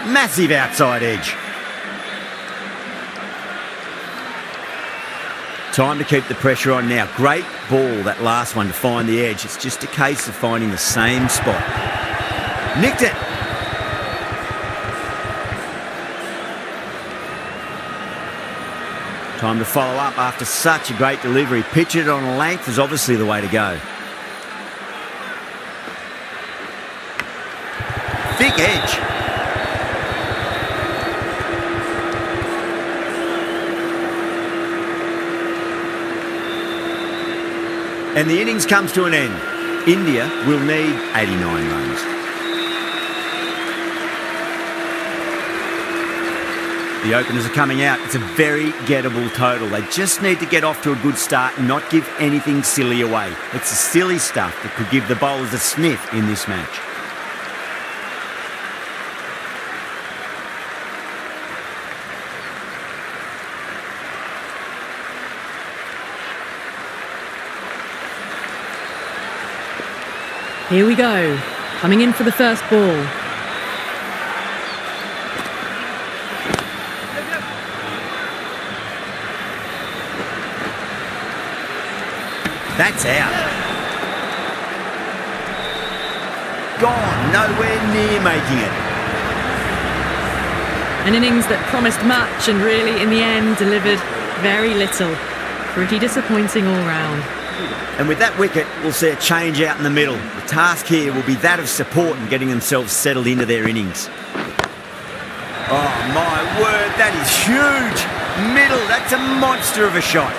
Massive outside edge. Time to keep the pressure on now. Great ball, that last one, to find the edge. It's just a case of finding the same spot. Nicked it. Time to follow up after such a great delivery. Pitch it on a length is obviously the way to go. Thick edge. And the innings comes to an end. India will need 89 runs. The openers are coming out. It's a very gettable total. They just need to get off to a good start and not give anything silly away. It's the silly stuff that could give the bowlers a sniff in this match. Here we go. Coming in for the first ball. That's out. Gone, nowhere near making it. An innings that promised much and really, in the end, delivered very little. Pretty disappointing all round. And with that wicket, we'll see a change out in the middle. The task here will be that of support and getting themselves settled into their innings. Oh, my word, that is huge. Middle, that's a monster of a shot.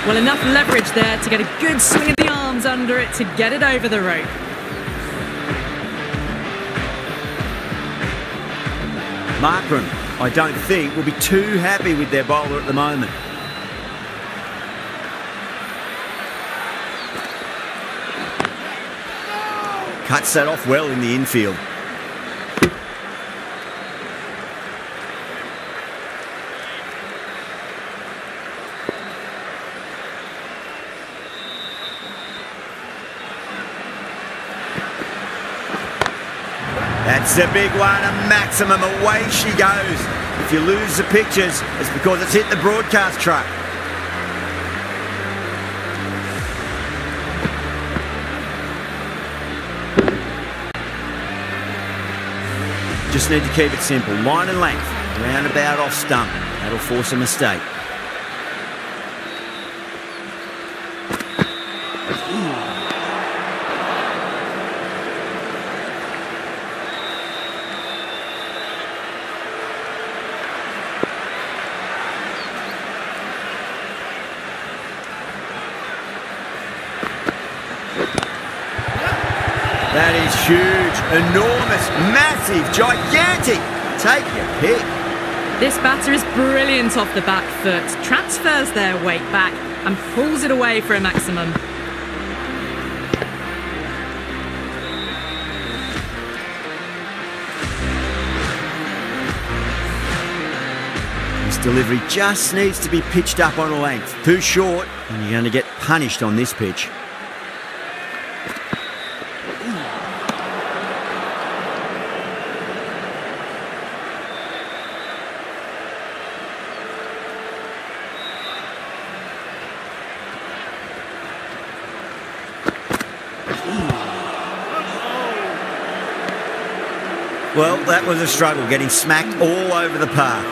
Well, enough leverage there to get a good swing of the arms under it to get it over the rope. Markram, I don't think, will be too happy with their bowler at the moment. Cuts that off well in the infield. That's a big one, a maximum. Away she goes. If you lose the pictures, it's because it's hit the broadcast truck. Just need to keep it simple. Line and length. Roundabout off stump. That'll force a mistake. That is huge, enormous, massive, gigantic. Take your pick. This batter is brilliant off the back foot, transfers their weight back and pulls it away for a maximum. This delivery just needs to be pitched up on a length. Too short, and you're going to get punished on this pitch. Well, that was a struggle, getting smacked all over the park.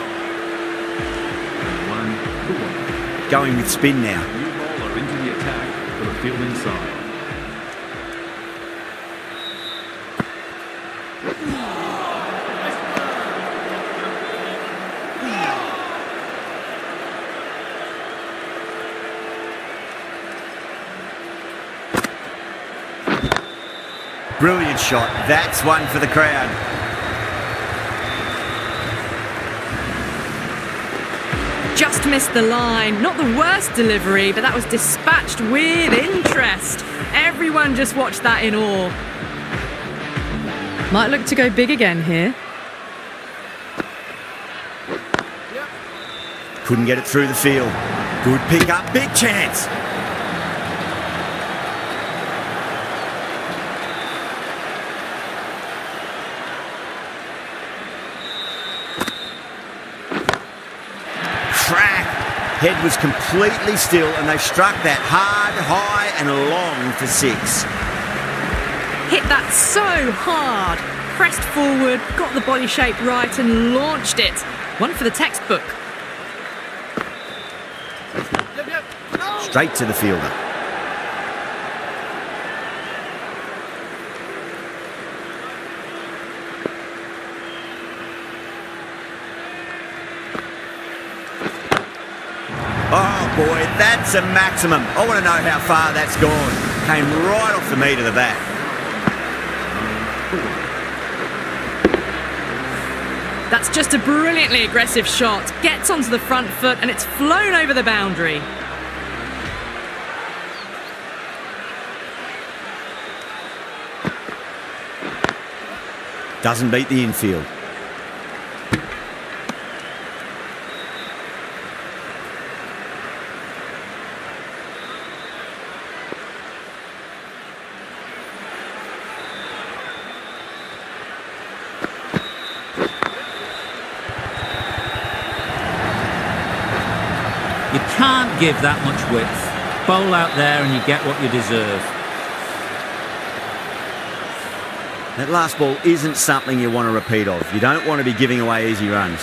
Going with spin now. New bowler into the attack for the fielding side. Brilliant shot. That's one for the crowd. Just missed the line. Not the worst delivery, but that was dispatched with interest. Everyone just watched that in awe. Might look to go big again here. Couldn't get it through the field. Good pick up, big chance. Head was completely still and they struck that hard, high and long for 6. Hit that so hard. Pressed forward, got the body shape right and launched it. One for the textbook. Straight to the fielder. Oh boy, that's a maximum. I want to know how far that's gone. Came right off the meat of the bat. That's just a brilliantly aggressive shot. Gets onto the front foot and it's flown over the boundary. Doesn't beat the infield. You can't give that much width. Bowl out there and you get what you deserve. That last ball isn't something you want to repeat of. You don't want to be giving away easy runs.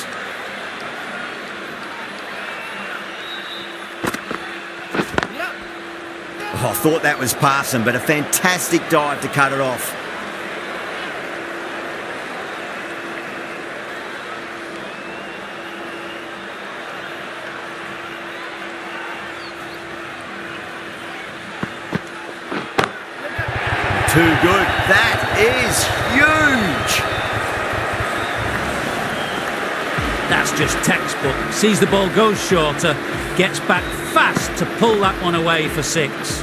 Oh, I thought that was passing, but a fantastic dive to cut it off. Too good. That is huge. That's just textbook. Sees the ball goes shorter, gets back fast to pull that one away for 6.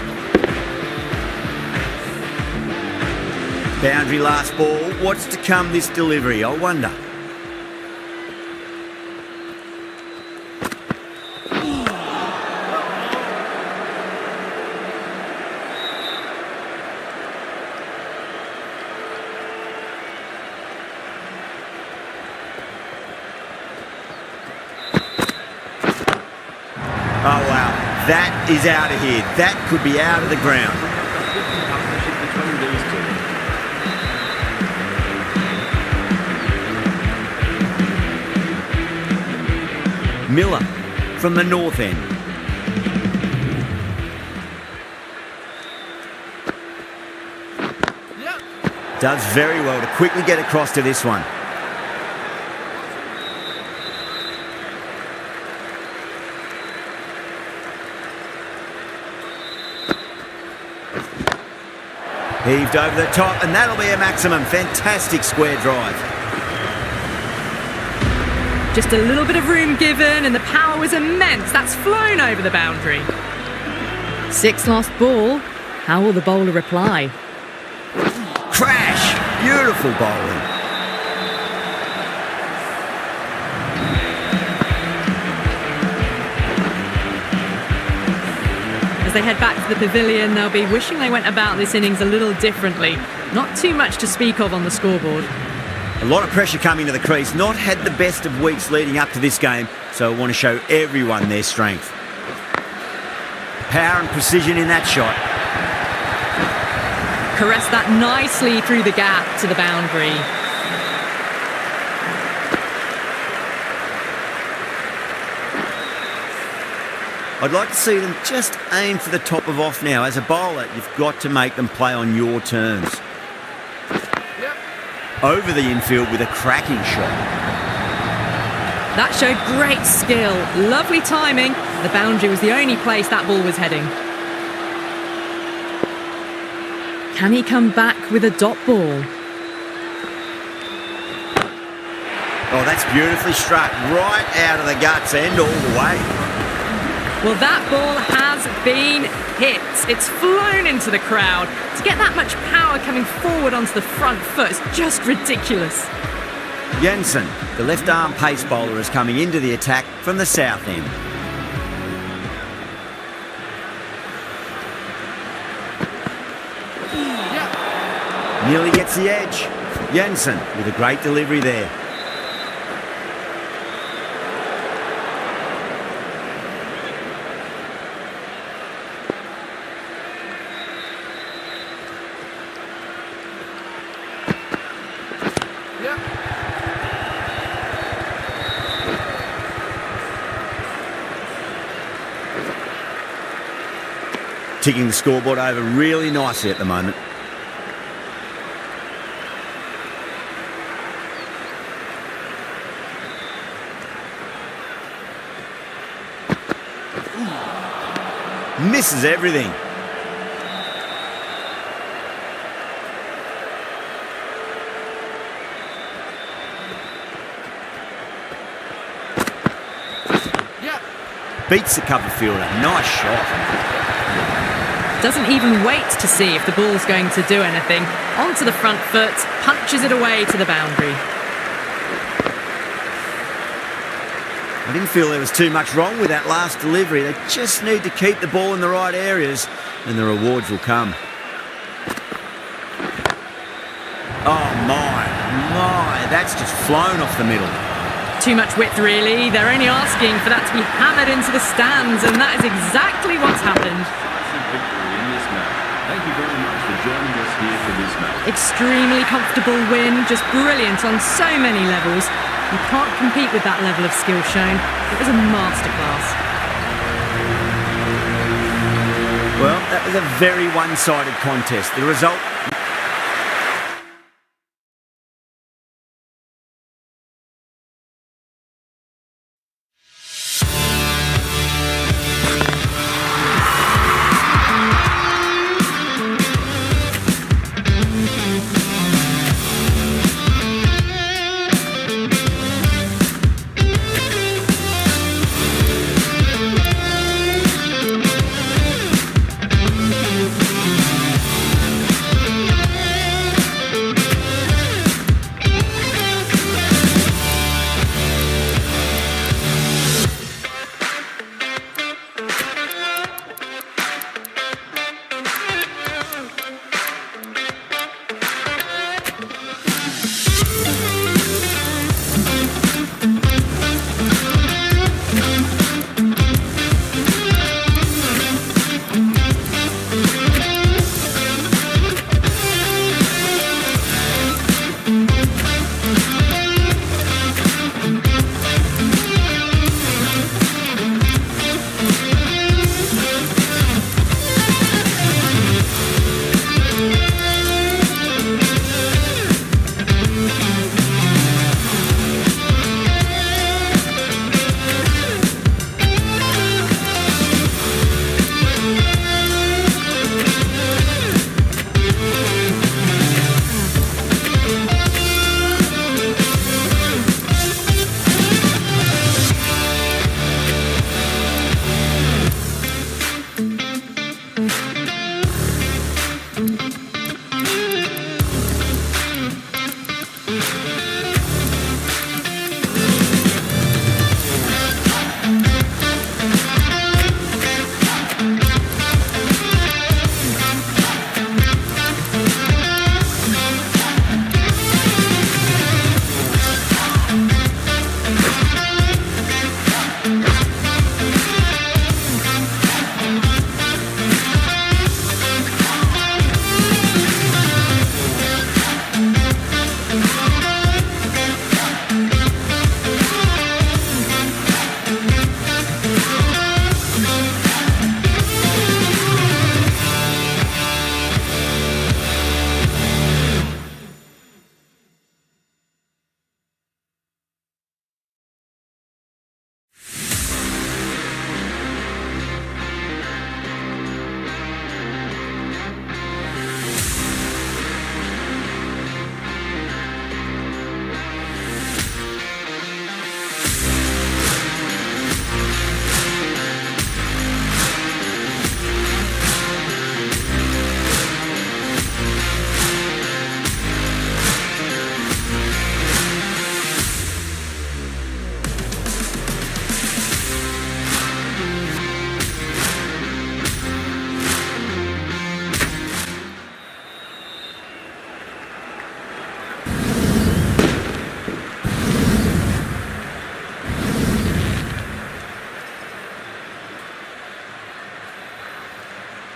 Boundary last ball. What's to come this delivery, I wonder. Oh wow, that is out of here. That could be out of the ground. Miller from the north end. Does very well to quickly get across to this one. Heaved over the top, and that'll be a maximum. Fantastic square drive. Just a little bit of room given and the power was immense. That's flown over the boundary. 6 last ball. How will the bowler reply? Crash! Beautiful bowling. As they head back to the pavilion, they'll be wishing they went about this innings a little differently. Not too much to speak of on the scoreboard. A lot of pressure coming to the crease. Not had the best of weeks leading up to this game, so I want to show everyone their strength. Power and precision in that shot. Caressed that nicely through the gap to the boundary. I'd like to see them just aim for the top of off now. As a bowler, you've got to make them play on your terms. Over the infield with a cracking shot. That showed great skill. Lovely timing. The boundary was the only place that ball was heading. Can he come back with a dot ball? Oh, that's beautifully struck. Right out of the guts end all the way. Well, that ball has been hit. It's flown into the crowd. To get that much power coming forward onto the front foot is just ridiculous. Jensen, the left-arm pace bowler, is coming into the attack from the south end. Nearly gets the edge. Jensen with a great delivery there. Ticking the scoreboard over really nicely at the moment. Misses everything. Beats the cover fielder. Nice shot. Doesn't even wait to see if the ball's going to do anything. Onto the front foot, punches it away to the boundary. I didn't feel there was too much wrong with that last delivery. They just need to keep the ball in the right areas and the rewards will come. Oh my, that's just flown off the middle. Too much width, really. They're only asking for that to be hammered into the stands, and that is exactly what's happened. Victory in this match. Thank you very much for joining us here for this match. Extremely comfortable win, just brilliant on so many levels. You can't compete with that level of skill shown. It was a masterclass. Well, that was a very one-sided contest. The result...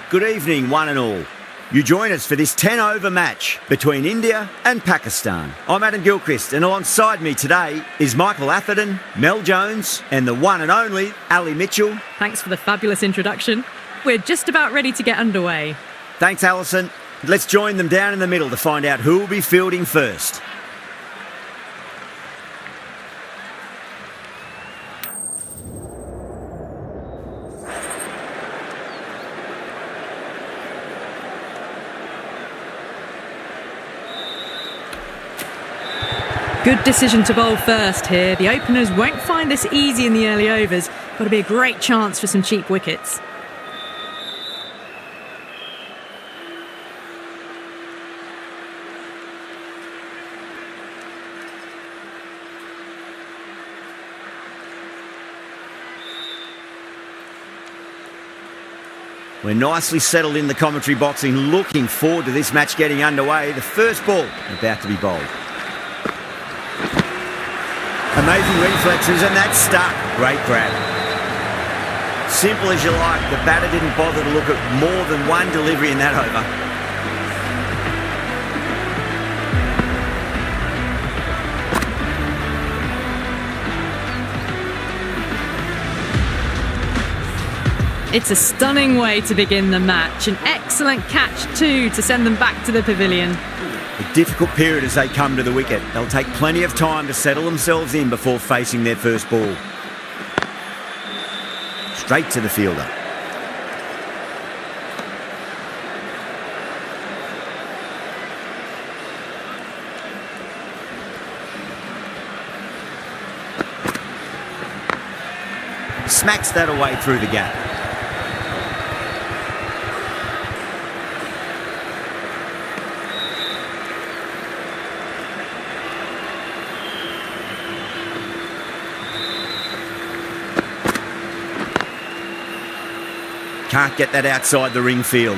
Good evening, one and all. You join us for this 10-over match between India and Pakistan. I'm Adam Gilchrist, and alongside me today is Michael Atherton, Mel Jones, and the one and only Ali Mitchell. Thanks for the fabulous introduction. We're just about ready to get underway. Thanks, Alison. Let's join them down in the middle to find out who will be fielding first. Good decision to bowl first here. The openers won't find this easy in the early overs. Got to be a great chance for some cheap wickets. We're nicely settled in the commentary box and looking forward to this match getting underway. The first ball about to be bowled. Amazing reflexes, and that's stuck. Great grab. Simple as you like, the batter didn't bother to look at more than one delivery in that over. It's a stunning way to begin the match. An excellent catch too to send them back to the pavilion. A difficult period as they come to the wicket. They'll take plenty of time to settle themselves in before facing their first ball. Straight to the fielder. Smacks that away through the gap. Can't get that outside the ring field.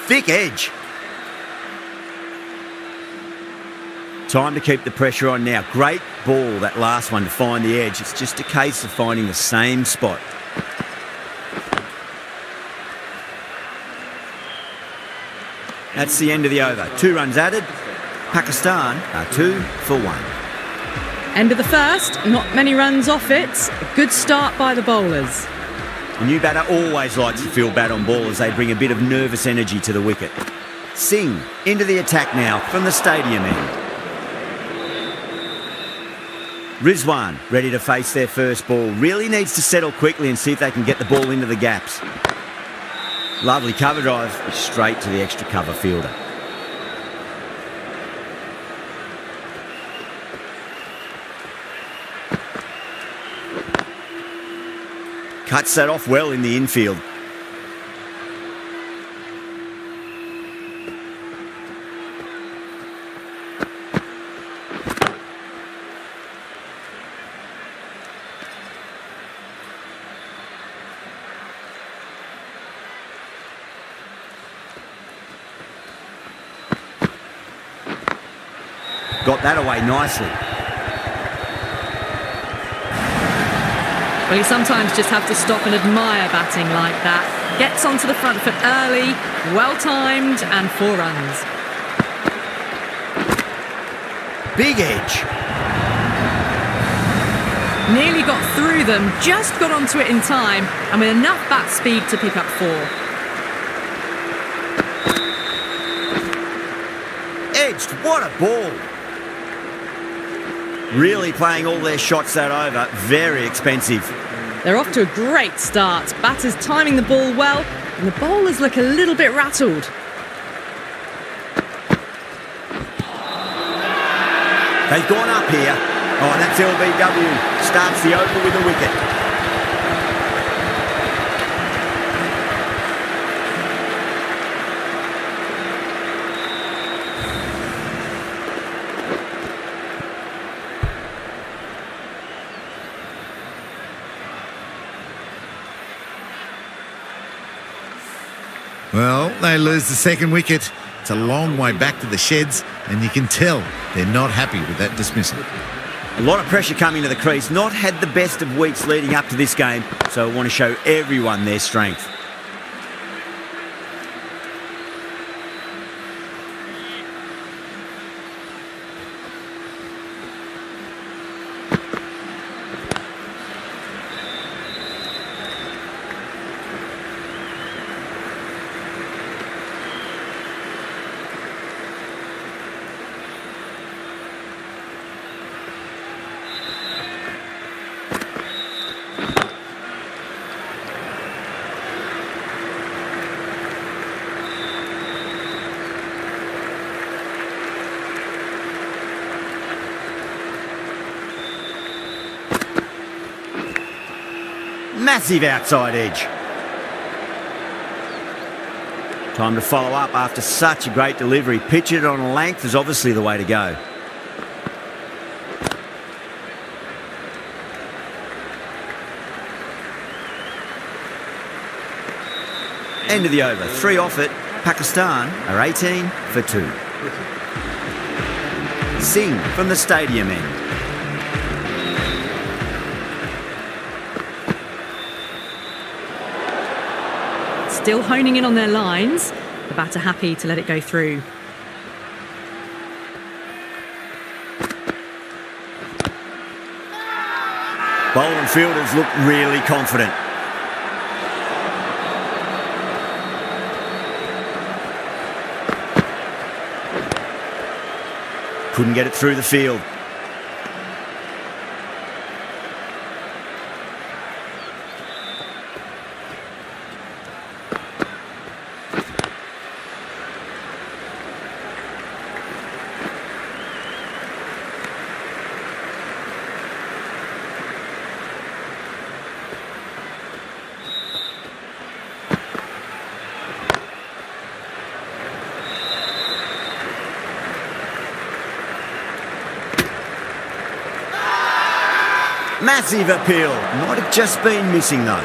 Thick edge. Time to keep the pressure on now. Great ball, that last one, to find the edge. It's just a case of finding the same spot. That's the end of the over. 2 runs added. Pakistan are 2 for 1. End of the first, not many runs off it. A good start by the bowlers. The new batter always likes to feel bat on ball as they bring a bit of nervous energy to the wicket. Singh into the attack now from the stadium end. Rizwan ready to face their first ball. Really needs to settle quickly and see if they can get the ball into the gaps. Lovely cover drive, straight to the extra cover fielder. Cuts that off well in the infield. Got that away nicely. Well, you sometimes just have to stop and admire batting like that. Gets onto the front foot early, well-timed, and 4 runs. Big edge. Nearly got through them, just got onto it in time, and with enough bat speed to pick up 4. Edged, what a ball. Really playing all their shots that over. Very expensive. They're off to a great start. Batters timing the ball well, and the bowlers look a little bit rattled. They've gone up here. Oh, and that's LBW. Starts the over with a wicket. Well, they lose the second wicket. It's a long way back to the sheds, and you can tell they're not happy with that dismissal. A lot of pressure coming to the crease. Not had the best of weeks leading up to this game, so I want to show everyone their strength. Massive outside edge. Time to follow up after such a great delivery. Pitch it on a length is obviously the way to go. End of the over. 3 off it. Pakistan are 18 for 2. Singh from the stadium end. Still honing in on their lines. The batter happy to let it go through. Bowler and fielders look really confident. Couldn't get it through the field. Massive appeal. Might have just been missing though.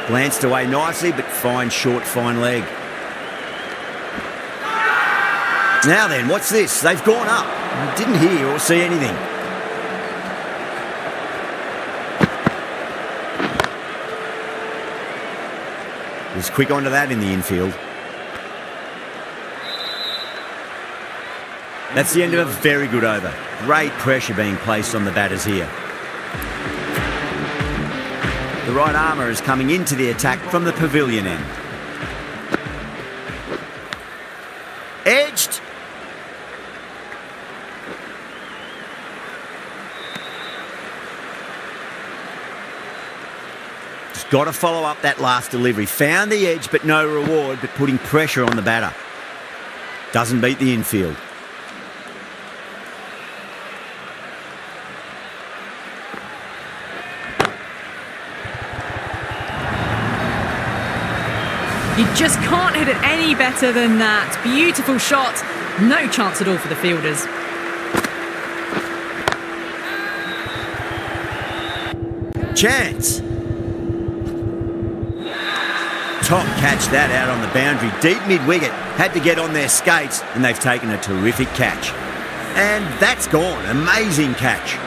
Glanced away nicely, but fine short, fine leg. Now then, what's this? They've gone up. I didn't hear or see anything. Was quick onto that in the infield. That's the end of a very good over. Great pressure being placed on the batters here. The right armour is coming into the attack from the pavilion end. Edged. Just got to follow up that last delivery. Found the edge, but no reward, but putting pressure on the batter. Doesn't beat the infield. You just can't hit it any better than that. Beautiful shot. No chance at all for the fielders. Chance. Top catch that out on the boundary. Deep mid-wicket. Had to get on their skates and they've taken a terrific catch. And that's gone. Amazing catch.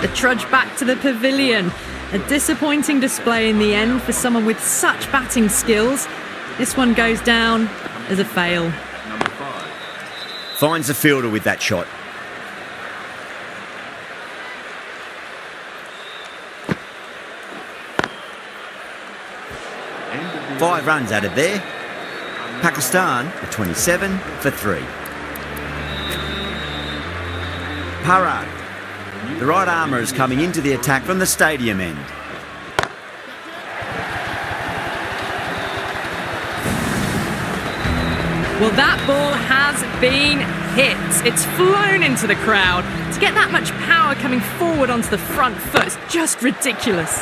The trudge back to the pavilion. A disappointing display in the end for someone with such batting skills. This one goes down as a fail. Number 5. Finds the fielder with that shot. End of the 5 runs added there. Pakistan are 27 for 3. Parag. The right armour is coming into the attack from the stadium end. Well, that ball has been hit. It's flown into the crowd. To get that much power coming forward onto the front foot is just ridiculous.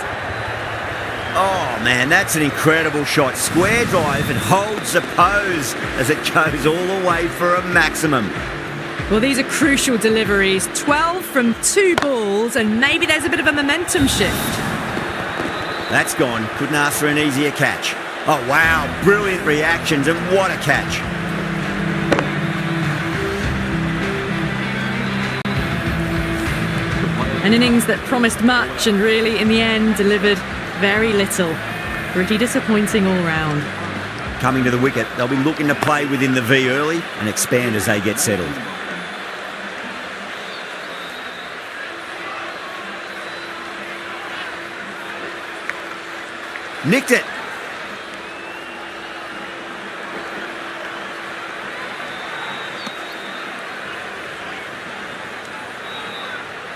Oh man, that's an incredible shot. Square drive and holds the pose as it goes all the way for a maximum. Well, these are crucial deliveries. 12 from 2 balls, and maybe there's a bit of a momentum shift. That's gone. Couldn't ask for an easier catch. Oh, wow. Brilliant reactions, and what a catch. An innings that promised much and really, in the end, delivered very little. Pretty disappointing all round. Coming to the wicket, they'll be looking to play within the V early and expand as they get settled. Nicked it.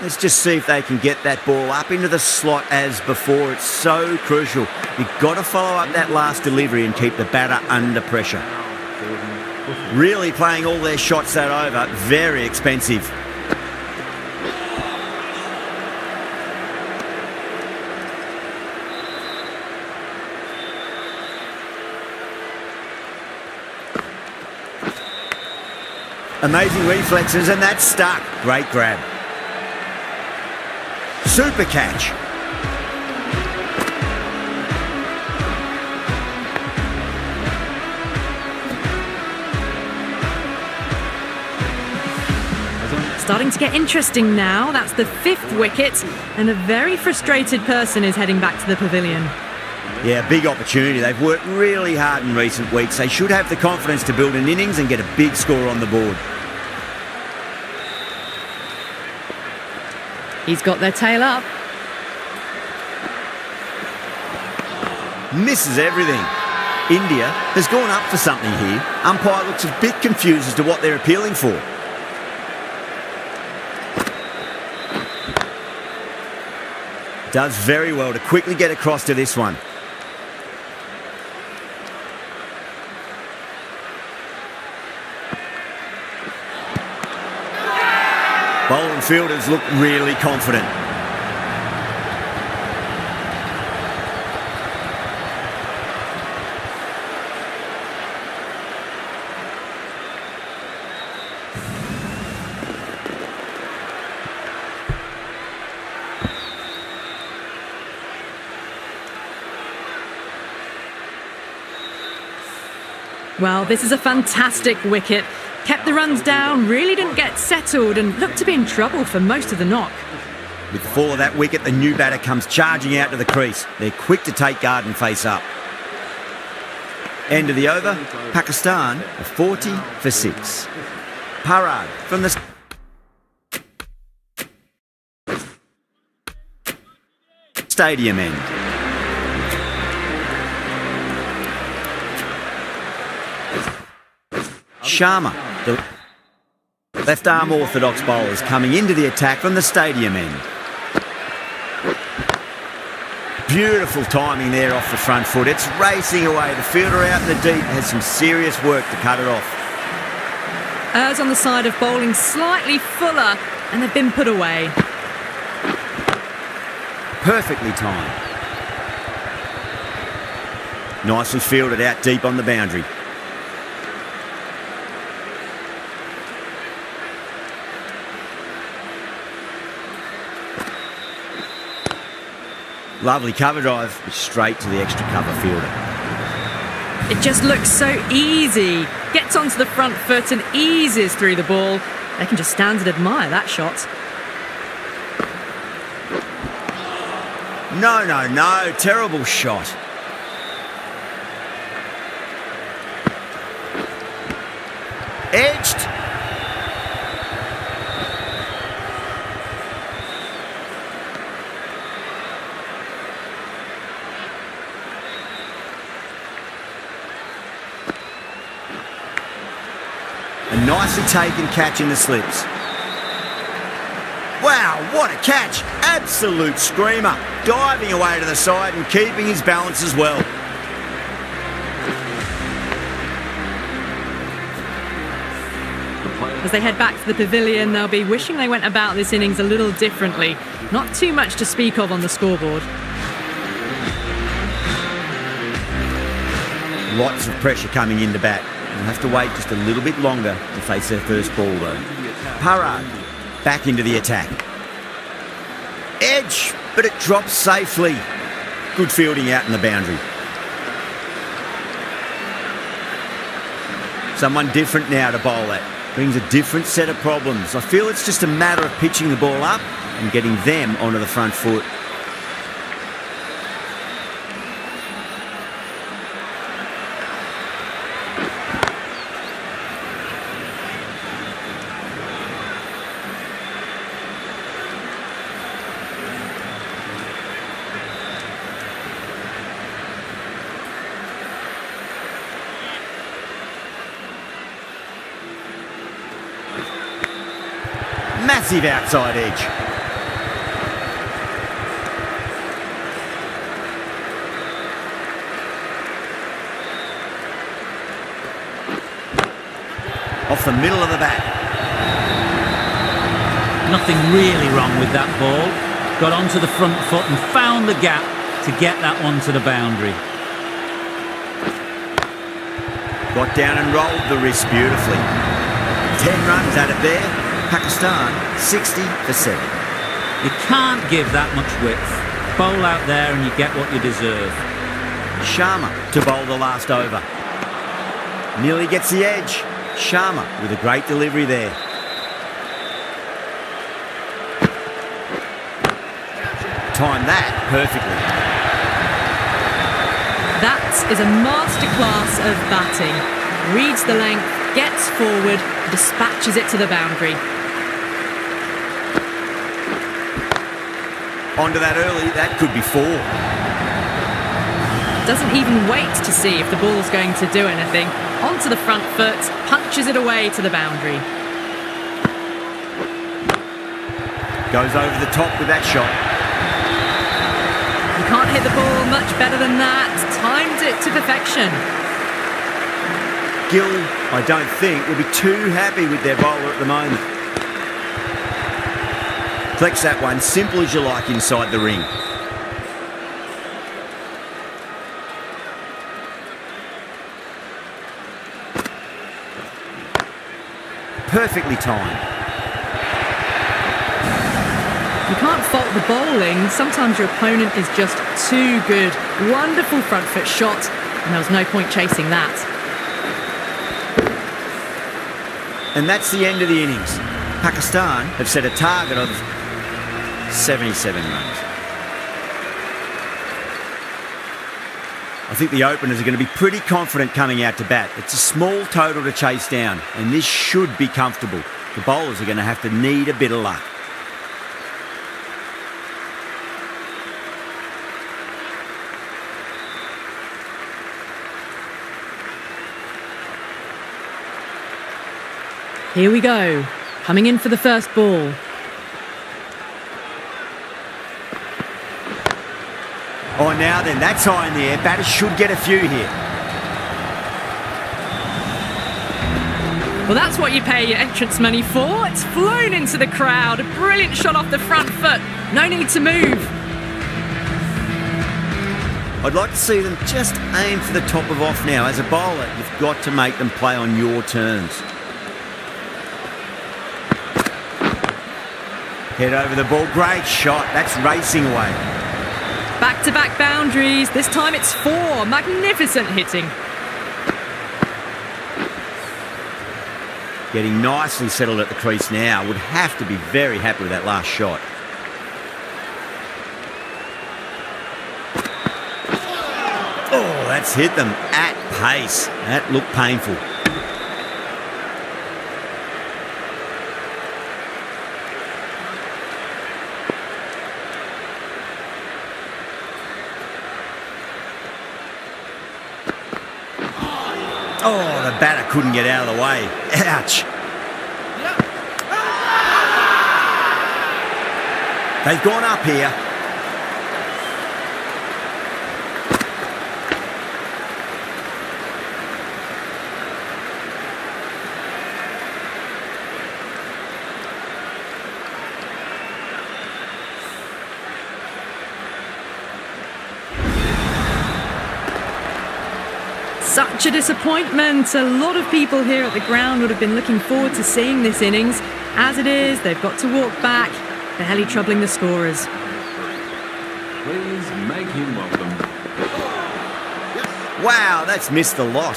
Let's just see if they can get that ball up into the slot as before. It's so crucial. You've got to follow up that last delivery and keep the batter under pressure. Really playing all their shots that over. Very expensive. Amazing reflexes, and that's stuck. Great grab. Super catch. Starting to get interesting now. That's the 5th wicket, and a very frustrated person is heading back to the pavilion. Yeah, big opportunity. They've worked really hard in recent weeks. They should have the confidence to build an innings and get a big score on the board. He's got their tail up. Misses everything. India has gone up for something here. Umpire looks a bit confused as to what they're appealing for. Does very well to quickly get across to this one. Bowling fielders look really confident. Well, this is a fantastic wicket. Kept the runs down, really didn't get settled, and looked to be in trouble for most of the knock. With the fall of that wicket, the new batter comes charging out to the crease. They're quick to take guard and face up. End of the over, Pakistan are 40 for 6. Parad from the stadium end. Sharma, the left-arm orthodox bowler, is coming into the attack from the stadium end. Beautiful timing there off the front foot. It's racing away. The fielder out in the deep has some serious work to cut it off. Errs on the side of bowling slightly fuller, and they've been put away. Perfectly timed. Nicely fielded out deep on the boundary. Lovely cover drive, straight to the extra cover fielder. It just looks so easy. Gets onto the front foot and eases through the ball. They can just stand and admire that shot. No, terrible shot. Edged. A nicely taken catch in the slips. Wow, what a catch! Absolute screamer. Diving away to the side and keeping his balance as well. As they head back to the pavilion, they'll be wishing they went about this innings a little differently. Not too much to speak of on the scoreboard. Lots of pressure coming into bat. They'll have to wait just a little bit longer to face their first ball though. Parag back into the attack. Edge, but it drops safely. Good fielding out in the boundary. Someone different now to bowl at. Brings a different set of problems. I feel it's just a matter of pitching the ball up and getting them onto the front foot. Massive outside edge. Off the middle of the bat. Nothing really wrong with that ball. Got onto the front foot and found the gap to get that one to the boundary. Got down and rolled the wrist beautifully. 10 runs out of there. Pakistan 60 for 7. You can't give that much width. Bowl out there and you get what you deserve. Sharma to bowl the last over. Nearly gets the edge. Sharma with a great delivery there. Timed that perfectly. That is a masterclass of batting. Reads the length, gets forward, dispatches it to the boundary. Onto that early, that could be 4. Doesn't even wait to see if the ball's going to do anything. Onto the front foot, punches it away to the boundary. Goes over the top with that shot. You can't hit the ball much better than that. Timed it to perfection. Gill, I don't think, will be too happy with their bowler at the moment. Flex that one, simple as you like inside the ring. Perfectly timed. You can't fault the bowling. Sometimes your opponent is just too good. Wonderful front foot shot, and there was no point chasing that. And that's the end of the innings. Pakistan have set a target of 77 runs. I think the openers are going to be pretty confident coming out to bat. It's a small total to chase down, and this should be comfortable. The bowlers are going to have to need a bit of luck. Here we go. Coming in for the first ball. Oh, now then, that's high in the air. Batters should get a few here. Well, that's what you pay your entrance money for. It's flown into the crowd. A brilliant shot off the front foot. No need to move. I'd like to see them just aim for the top of off now. As a bowler, you've got to make them play on your terms. Head over the ball. Great shot. That's racing away. Back-to-back boundaries. This time it's 4. Magnificent hitting. Getting nicely settled at the crease now. Would have to be very happy with that last shot. Oh, that's hit them at pace. That looked painful. Oh, the batter couldn't get out of the way. Ouch. They've gone up here. Such a disappointment. A lot of people here at the ground would have been looking forward to seeing this innings. As it is, they've got to walk back, barely troubling the scorers. Please make him welcome. Wow, that's missed the lot.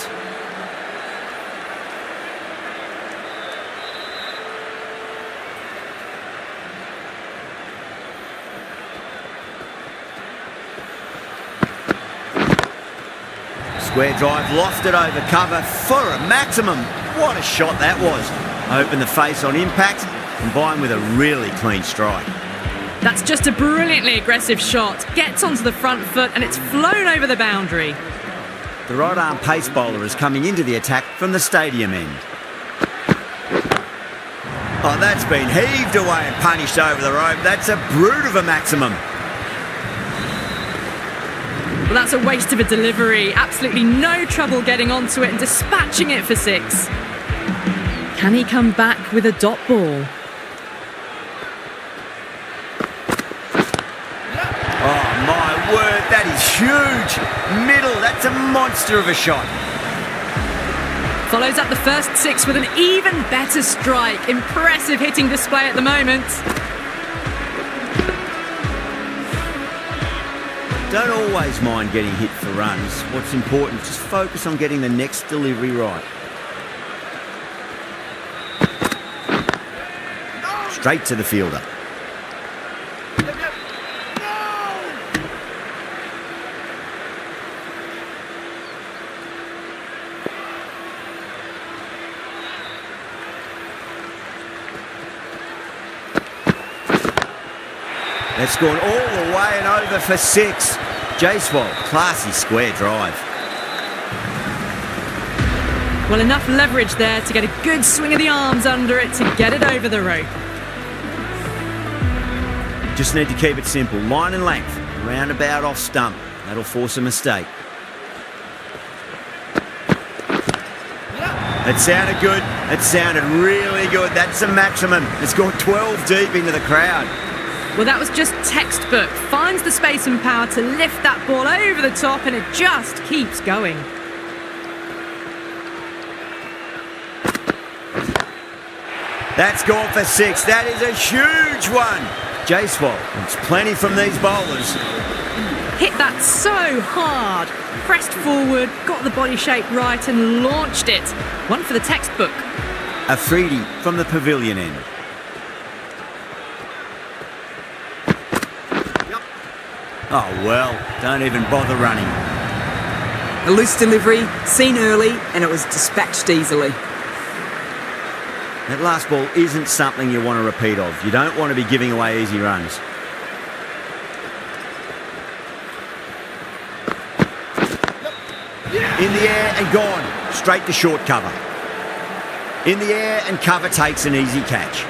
Square drive, lofted over cover for a maximum. What a shot that was. Open the face on impact, combined with a really clean strike. That's just a brilliantly aggressive shot. Gets onto the front foot and it's flown over the boundary. The right arm pace bowler is coming into the attack from the stadium end. Oh, that's been heaved away and punished over the rope. That's a brute of a maximum. Well, that's a waste of a delivery. Absolutely no trouble getting onto it and dispatching it for 6. Can he come back with a dot ball? Oh, my word, that is huge. Middle, that's a monster of a shot. Follows up the first 6 with an even better strike. Impressive hitting display at the moment. Don't always mind getting hit for runs. What's important is just focus on getting the next delivery right. Straight to the fielder. That's gone all the way and over for 6. Jaiswal, classy square drive. Well, enough leverage there to get a good swing of the arms under it to get it over the rope. Just need to keep it simple. Line and length. Roundabout off stump. That'll force a mistake. It sounded good. It sounded really good. That's a maximum. It's gone 12 deep into the crowd. Well, that was just textbook. Finds the space and power to lift that ball over the top and it just keeps going. That's gone for 6. That is a huge one. Jaiswal, it's plenty from these bowlers. Hit that so hard. Pressed forward, got the body shape right and launched it. One for the textbook. Afridi from the pavilion end. Oh, well, don't even bother running. A loose delivery, seen early, and it was dispatched easily. That last ball isn't something you want to repeat of. You don't want to be giving away easy runs. In the air and gone. Straight to short cover. In the air and cover takes an easy catch.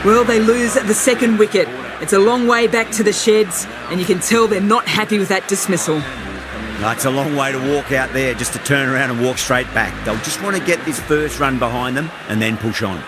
Well, they lose at the second wicket. It's a long way back to the sheds, and you can tell they're not happy with that dismissal. It's a long way to walk out there just to turn around and walk straight back. They'll just want to get this first run behind them and then push on.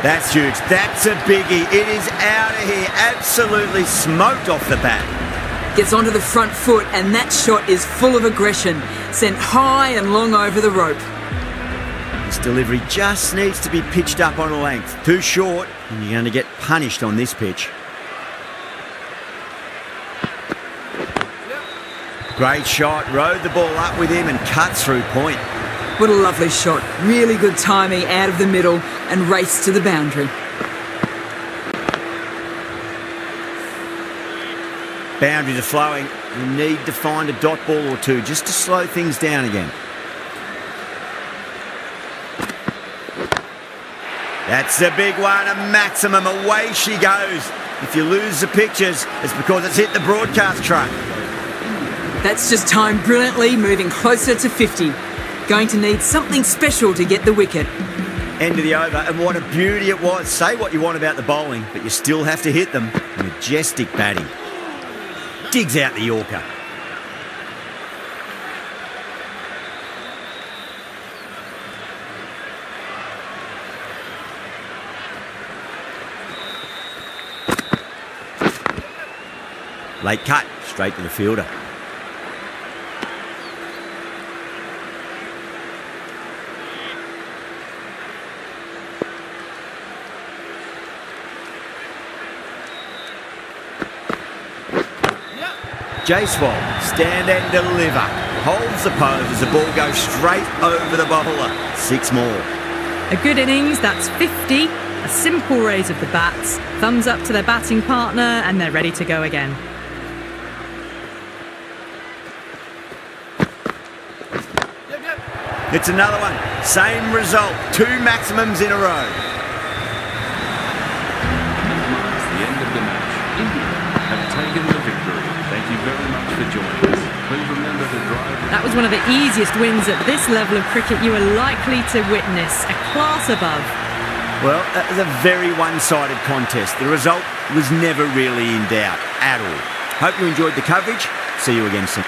That's huge. That's a biggie. It is out of here. Absolutely smoked off the bat. Gets onto the front foot, and that shot is full of aggression. Sent high and long over the rope. This delivery just needs to be pitched up on a length. Too short, and you're going to get punished on this pitch. Great shot. Rode the ball up with him and cut through point. What a lovely shot. Really good timing out of the middle and race to the boundary. Boundaries are flowing. You need to find a dot ball or two just to slow things down again. That's a big one, a maximum. Away she goes. If you lose the pictures, it's because it's hit the broadcast truck. That's just timed brilliantly, moving closer to 50. Going to need something special to get the wicket. End of the over, and what a beauty it was. Say what you want about the bowling, but you still have to hit them. Majestic batting. Digs out the Yorker. Late cut, straight to the fielder. Jaiswal, stand and deliver. Holds the pose as the ball goes straight over the bowler. 6 more. A good innings, that's 50. A simple raise of the bats. Thumbs up to their batting partner, and they're ready to go again. It's another one. Same result. 2 maximums in a row. That marks the end of the match. India have taken the victory. Thank you very much for joining us. Please remember to drive... That was one of the easiest wins at this level of cricket you are likely to witness. A class above. Well, that was a very one-sided contest. The result was never really in doubt at all. Hope you enjoyed the coverage. See you again soon.